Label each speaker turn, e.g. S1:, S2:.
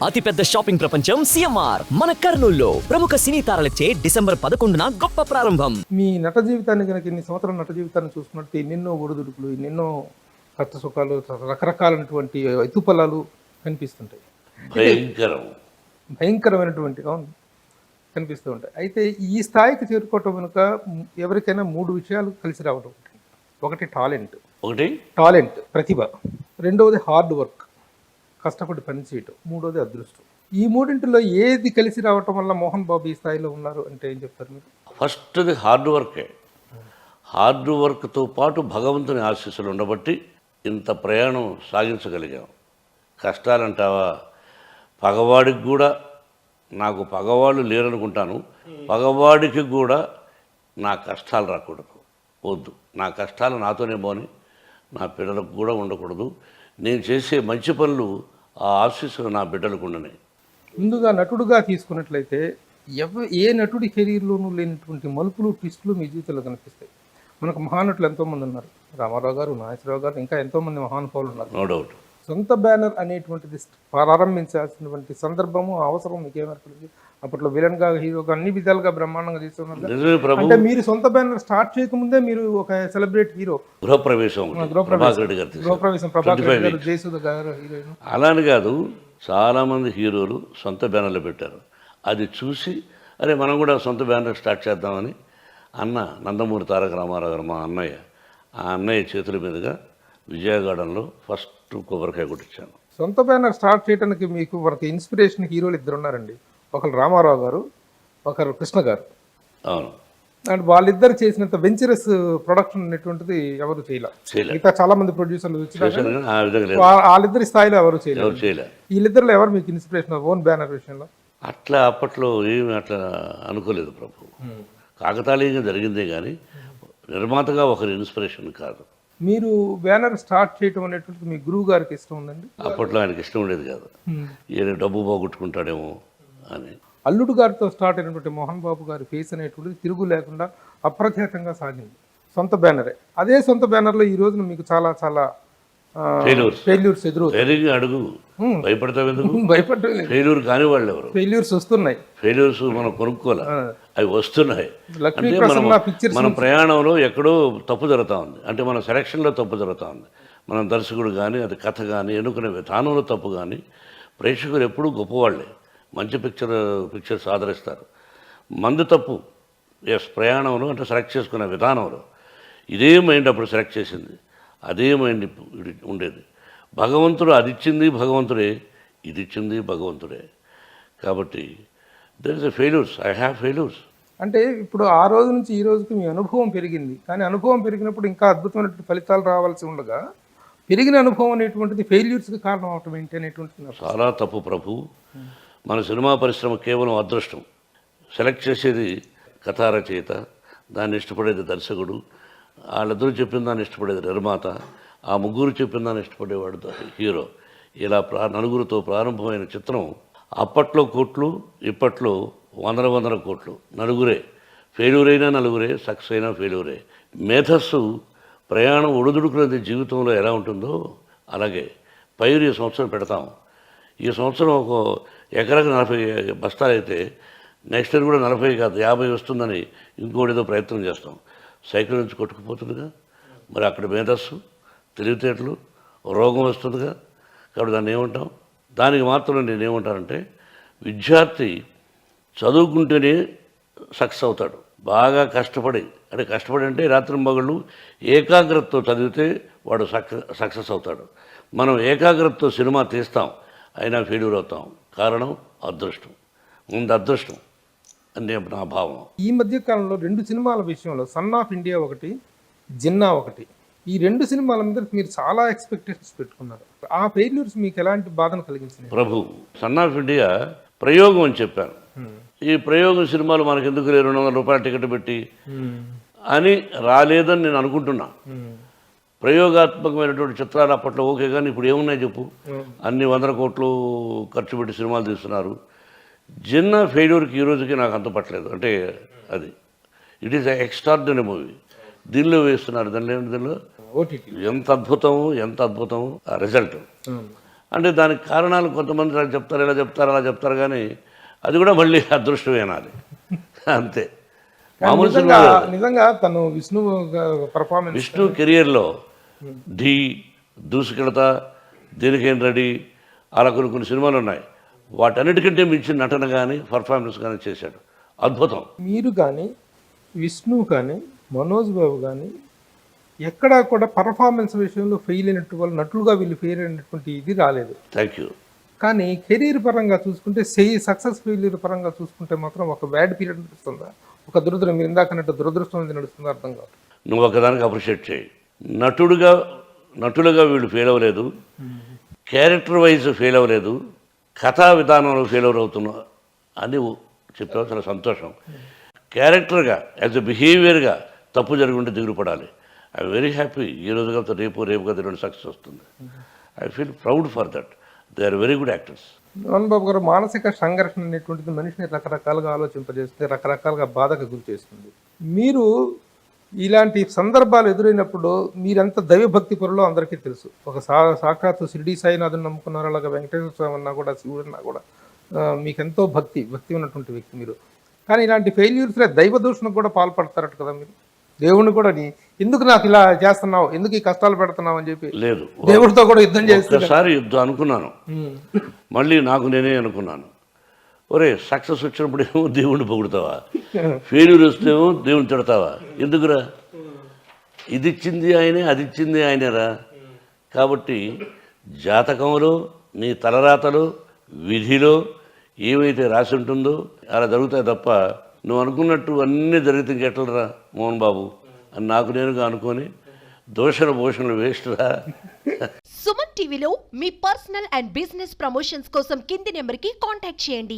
S1: అతిపెద్ద షాపింగ్ ప్రపంచం సిఎంఆర్ మన కర్నూలులో ప్రముఖ సినీ తారలచే డిసెంబర్ 11న గొప్ప ప్రారంభం.
S2: మీ నట జీవితాన్ని కనుక ఇన్ని సంవత్సరాల నట జీవితాన్ని చూసుకున్నట్టు ఎన్నెన్నో ఒడిదుడుకులు, ఎన్నెన్నో కష్ట సుఖాలు, రకరకాలైనటువంటి ఎత్తుపల్లాలు కనిపిస్తుంటాయి. భయంకరమైనటువంటి కనిపిస్తూ ఉంటాయి. అయితే ఈ స్థాయికి చేరుకోవటం వెనుక ఎవరికైనా 3 విషయాలు కలిసి రావడం. ఒకటి టాలెంట్ ప్రతిభ, రెండవది హార్డ్ వర్క్ కష్టపడి పనిచేయటం, మూడోది అదృష్టం. ఈ మూడింటిలో ఏది కలిసి రావటం వల్ల మోహన్ బాబు ఈ స్థాయిలో ఉన్నారు అంటే ఏం చెప్తారు మీరు?
S3: ఫస్ట్ది హార్డ్ వర్కే. హార్డ్ వర్క్తో పాటు భగవంతుని ఆశీస్సులు ఉండబట్టి ఇంత ప్రయాణం సాగించగలిగాం. కష్టాలంటావా, పగవాడికి కూడా, నాకు పగవాళ్ళు లేరనుకుంటాను, పగవాడికి కూడా నా కష్టాలు రాకూడదు, వద్దు, నా కష్టాలు నాతోనే పోని, నా పిల్లలకు కూడా ఉండకూడదు. నేను చేసే మంచి పనులు ఆ ఆశీస్సులు నా బిడ్డలకు ఉండనే.
S2: ముందుగా నటుడుగా తీసుకున్నట్లయితే ఏ నటుడి కెరీర్లోనూ లేనటువంటి మలుపులు, ట్విస్టులు మీ జీవితంలో కనిపిస్తాయి. మనకు మహానటులు ఎంతోమంది ఉన్నారు, రామారావు గారు, నాగేశ్వరరావు గారు, ఇంకా ఎంతోమంది మహానుభావులు ఉన్నారు.
S3: No doubt.
S2: సొంత బ్యానర్ అనేటువంటిది ప్రారంభించాల్సినటువంటి సందర్భము, అవసరం మీకు ఏమర్పడింది? అప్పట్లో విలన్గా, హీరోగా అన్ని విధాలుగా బ్రహ్మాండంగా చేస్తున్నారు. అంటే మీరు సొంత బ్యానర్ స్టార్ట్ చేయకముందే మీరు ఒక సెలబ్రిటీ హీరో.
S3: గృహప్రవేశం ప్రభాకర్
S2: గారు, జయసుధ గారు హీరోయిన్.
S3: అలాని కాదు, చాలామంది హీరోలు సొంత బ్యానర్లు పెట్టారు. అది చూసి అరే మనం కూడా సొంత బ్యానర్ స్టార్ట్ చేద్దామని అన్న నందమూరి తారక రామారావు గారు, మా అన్నయ్య, ఆ అన్నయ్య చేతుల మీదుగా విజయగార్డెన్లో ఫస్ట్ కొబ్బరికాయ కొట్టించాను.
S2: సొంత బ్యానర్ స్టార్ట్ చేయడానికి మీకు మనకి ఇన్స్పిరేషన్ హీరోలు 2 ఉన్నారండి. ఒకరు రామారావు గారు, ఒకరు కృష్ణ గారు.
S3: అవును.
S2: అండ్ వాళ్ళిద్దరు చేసినంత వెంచరస్ ప్రొడక్షన్ అనేటువంటిది ఎవరు చేయలేదు. మిగతా చాలా మంది ప్రొడ్యూసర్లు వాళ్ళిద్దరి స్థాయిలో ఎవరు చేయలేదు. వీళ్ళిద్దరిలో ఎవరు మీకు ఇన్స్పిరేషన్ ఓన్ బ్యానర్ విషయంలో?
S3: అట్లా అప్పట్లో ఏమి అట్లా అనుకోలేదు ప్రభు. కాకతాళీయంగా జరిగిందే కానీ నిర్మాతగా ఒకరి ఇన్స్పిరేషన్ కాదు.
S2: మీరు బ్యానర్ స్టార్ట్ చేయడం అనేటువంటిది మీ గురువు గారికి ఇష్టం ఉందండి?
S3: అప్పట్లో ఆయనకి ఇష్టం ఉండేది కాదు, ఈయన డబ్బు పోగొట్టుకుంటాడేమో అని.
S2: అల్లుడు గారితో స్టార్ట్ అయినటువంటి మోహన్ బాబు గారి ఫేస్ అనేటువంటిది తిరుగు లేకుండా అప్రఖ్యాతంగా సాగింది. సొంత బ్యానరే. అదే సొంత బ్యానర్లో ఈ రోజున మీకు చాలా చాలా ఫెయిల్యూర్స్
S3: ఎదురు అడుగు భయపడతావు ఎందుకు?
S2: భయపడలేదు.
S3: ఫెయిల్యూర్ కాని వాళ్ళు ఎవరు?
S2: ఫెయిల్యూర్స్ వస్తున్నాయి.
S3: ఫెయిల్యూర్స్ మనం కొనుక్కోలే, అవి వస్తున్నాయి. అంటే మన ప్రయాణంలో ఎక్కడో తప్పు జరుగుతూ ఉంది. అంటే మన సెలక్షన్లో తప్పు జరుగుతూ ఉంది. మన దర్శకుడు కానీ, అది కథ కానీ, ఎన్నుకునే విధానంలో తప్పు కానీ. ప్రేక్షకులు ఎప్పుడూ గొప్పవాళ్ళే, మంచి పిక్చర్స్ ఆదరిస్తారు. మంది తప్పు ప్రయాణంలో, అంటే సెలెక్ట్ చేసుకునే విధానంలో. ఇదే మైండ్ అప్పుడు సెలెక్ట్ చేసింది, అదే మైండ్ ఉండేది. భగవంతుడు అది ఇచ్చింది భగవంతుడే, ఇది ఇచ్చింది భగవంతుడే. కాబట్టి there is a failures, I have failures.
S2: అంటే ఇప్పుడు ఆ రోజు నుంచి ఈ రోజుకి మీ అనుభవం పెరిగింది. కానీ అనుభవం పెరిగినప్పుడు ఇంకా అద్భుతమైనటువంటి ఫలితాలు రావాల్సి ఉండగా పెరిగిన అనుభవం అనేటువంటిది ఫెయిల్యూర్స్కి కారణం అవటం ఏంటి అనేటువంటిది
S3: చాలా తప్పు ప్రభు. మన సినిమా పరిశ్రమ కేవలం అదృష్టం. సెలెక్ట్ చేసేది కథా రచయిత, దాన్ని ఇష్టపడేది దర్శకుడు, వాళ్ళిద్దరూ చెప్పిన దాన్ని ఇష్టపడేది నిర్మాత, ఆ ముగ్గురు చెప్పిన దాన్ని ఇష్టపడేవాడు హీరో. ఇలా నలుగురితో ప్రారంభమైన చిత్రం అప్పట్లో కోట్లు, ఇప్పట్లో వందల కోట్లు. నలుగురే ఫెయిల్యూర్ అయినా నలుగురే, సక్సెస్ అయినా ఫెయిల్యూరే. మేధస్సు ప్రయాణం ఒడిదుడుకునేది జీవితంలో ఎలా ఉంటుందో అలాగే. పైరు ఈ సంవత్సరం పెడతాం, ఈ సంవత్సరం ఒక ఎకరాకి 40 బస్తాలు అయితే నెక్స్ట్ ఇయర్ కూడా 40 కాదు 50 వస్తుందని ఇంకోటిదో ప్రయత్నం చేస్తాం. సైకిల్ నుంచి కొట్టుకుపోతుందిగా, మరి అక్కడ మేధస్సు, తెలివితేటలు, రోగం వస్తుందిగా. కాబట్టి దాన్ని ఏమంటాం? దానికి మాత్రం నేనేమంటానంటే, విద్యార్థి చదువుకుంటేనే సక్సెస్ అవుతాడు. బాగా కష్టపడి, అంటే రాత్రి మగళ్ళు ఏకాగ్రతతో చదివితే వాడు సక్సెస్ అవుతాడు. మనం ఏకాగ్రతతో సినిమా తీస్తాం, అయినా ఫెయిల్యూర్ అవుతాం. కారణం అదృష్టం. ముందు అదృష్టం అని నా భావం.
S2: ఈ మధ్య కాలంలో 2 సినిమాల విషయంలో, సన్ ఆఫ్ ఇండియా ఒకటి, జిన్నా ఒకటి, ఈ 2 సినిమాల మీద మీరు చాలా ఎక్స్పెక్టేషన్స్ పెట్టుకున్నారు. ఆ ఫెయిల్యూర్స్ మీకు ఎలాంటి బాధను కలిగించింది?
S3: ప్రభు, సన్ ఆఫ్ ఇండియా ప్రయోగం అని చెప్పాను. ఈ ప్రయోగం సినిమాలు మనకు ఎందుకు 200 రూపాయల టికెట్ పెట్టి అని రాలేదని నేను అనుకుంటున్నా. ప్రయోగాత్మకమైనటువంటి చిత్రాలు అప్పట్లో ఓకే, కానీ ఇప్పుడు ఏమున్నాయి చెప్పు? అన్ని 100 కోట్లు ఖర్చు పెట్టి సినిమాలు తీస్తున్నారు. జిన్నా ఫెయిల్యూర్కి ఈ రోజుకి నాకు అంత పట్టలేదు. అంటే అది ఇట్ ఈస్ ఎక్స్ట్రార్డినరీ మూవీ. దీనిలో వేస్తున్నారు, దీనిలో ఎంత అద్భుతం ఆ రిజల్ట్. అంటే దానికి కారణాలు కొంతమంది ఇలా చెప్తారు ఇలా చెప్తారు అలా చెప్తారు కానీ అది కూడా మళ్ళీ అదృష్టమేనాలి అంతే. మామూలు సినిమా
S2: నిజంగా తను విష్ణు పర్ఫార్మెన్స్
S3: విష్ణు కెరియర్లో ఢీ, దూసుకెళతా, దేనికేం రెడీ అలా కొన్ని సినిమాలు ఉన్నాయి. వాటన్నిటికంటే మించిన నటన కానీ పర్ఫార్మెన్స్ కానీ చేశాడు, అద్భుతం.
S2: మీరు కానీ విష్ణు కానీ మనోజ్ బాబు కానీ ఎక్కడా కూడా పర్ఫార్మెన్స్ విషయంలో ఫెయిల్ అయినట్టు వాళ్ళు నటులుగా వీళ్ళు ఫెయిల్ అయినటువంటి ఇది రాలేదు.
S3: Thank you.
S2: కానీ కెరీర్ పరంగా చూసుకుంటే సక్సెస్ ఫెయిల్యూర్ పరంగా చూసుకుంటే మాత్రం ఒక బ్యాడ్ పీరియడ్ నడుస్తుందా, ఒక మీరు ఇందాక అన్నట్టు దురదృష్టం అనేది నడుస్తుందా అర్థం కాదు.
S3: నువ్వు ఒకదానికి అప్రిషియేట్ చేయి. నటులుగా వీళ్ళు ఫెయిల్ అవ్వలేదు, క్యారెక్టర్ వైజ్ ఫెయిల్ అవ్వలేదు, కథా విధానంలో ఫెయిల్యూర్ అవుతున్నా అని చెప్పావు, చాలా సంతోషం. క్యారెక్టర్గా యాజ్ ఎ బిహేవియర్గా తప్పు జరిగి ఉంటే దిగులు పడాలి. I'm very happy. ఈ రోజు కాదు రేపు కాదు రెండు సక్సెస్ వస్తుంది. I feel proud for that. They are very good actors.
S2: Mohan Babu గారు, మానసిక సంఘర్షణ అనేటువంటిది మనిషిని రకరకాలుగా ఆలోచింపజేస్తుంది, రకరకాలుగా బాధకు గురి చేస్తుంది. మీరు ఇలాంటి సందర్భాలు ఎదురైనప్పుడు మీరెంత దైవభక్తి పరులో అందరికీ తెలుసు. ఒక సాక్షాత్తు షిరిడి సాయినాథుని నమ్ముకున్నారు, అలాగే వెంకటేశ్వర స్వామి అన్నా కూడా, శివుడన్నా కూడా మీకెంతో భక్తి ఉన్నటువంటి వ్యక్తి మీరు. కానీ ఇలాంటి ఫెయిల్యూర్స్లో దైవ దూషణకు కూడా పాల్పడతారట కదా మీరు. దేవుడిని కూడా ఎందుకు నాకు ఇలా చేస్తున్నావు, ఎందుకు ఈ కష్టాలు పెడుతున్నావు అని చెప్పి
S3: లేదు,
S2: దేవుడితో కూడా యుద్ధం చేస్తారు.
S3: ఒకసారి యుద్ధం అనుకున్నాను, మళ్ళీ నాకు నేనే అనుకున్నాను, ఒరే సక్సెస్ వచ్చినప్పుడు ఏమో దేవుణ్ణి పొగుడుతావా, ఫెయిల్యూర్ వస్తేమో దేవుని తిడతావా, ఎందుకురా, ఇది ఇచ్చింది ఆయనే అది ఇచ్చింది ఆయనేరా. కాబట్టి జాతకంలో నీ తలరాతలో విధిలో ఏమైతే రాసి ఉంటుందో అలా జరుగుతాయి తప్ప నువ్వు అనుకున్నట్టు అన్నీ జరిగితే ఇంకెట్లరా మోహన్ బాబు అని నాకు నేనుగా అనుకొని భూషణలు వేస్ట్ రా.
S4: సుమన్ టీవీలో మీ పర్సనల్ అండ్ బిజినెస్ ప్రమోషన్స్ కోసం కింది నెంబర్కి కాంటాక్ట్ చేయండి.